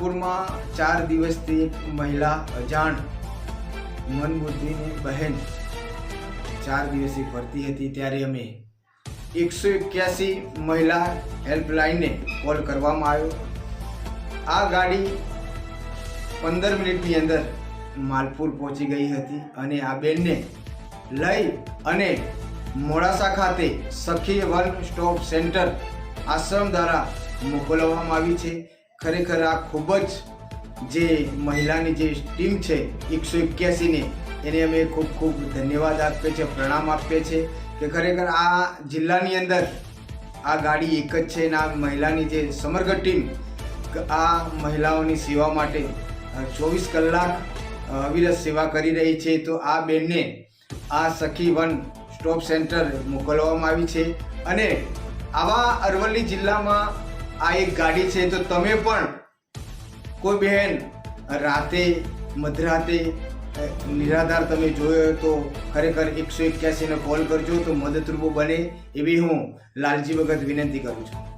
માલપુરમાં 4 દિવસથી એક મહિલા અજાણ મન બુદ્ધિની બહેન 4 દિવસથી ફરતી હતી ત્યારે અમે 181 મહિલા હેલ્પલાઇનને કોલ કરવામાં આવ્યો। આ ગાડી 15 મિનિટની અંદર માલપુર પહોંચી ગઈ હતી અને આ બેનને લઈ અને મોડાસા ખાતે સખી વન સ્ટોપ સેન્ટર આશ્રમ દ્વારા મોકલવામાં આવી છે। ખરેખર આ ખૂબ જ જે મહિલાની જે ટીમ છે 181ને એને અમે ખૂબ ખૂબ ધન્યવાદ આપીએ છીએ, પ્રણામ આપીએ છીએ કે ખરેખર આ જિલ્લાની અંદર આ ગાડી એક જ છે અને આ મહિલાની જે સમગ્ર ટીમ આ મહિલાઓની સેવા માટે 24 કલાક અવિરત સેવા કરી રહી છે। તો આ બેનને આ સખી વન સ્ટોપ સેન્ટર મોકલવામાં આવી છે અને આવા અરવલ્લી જિલ્લામાં આ એક ગાડી છે। તો તમે પણ કોઈ બહેન રાતે મધરાતે નિરાધાર તમે જોયો તો ખરેખર 181ને કોલ કરજો તો મદદરૂપ બને એવી હું લાલજી ભગત વિનંતી કરું છું।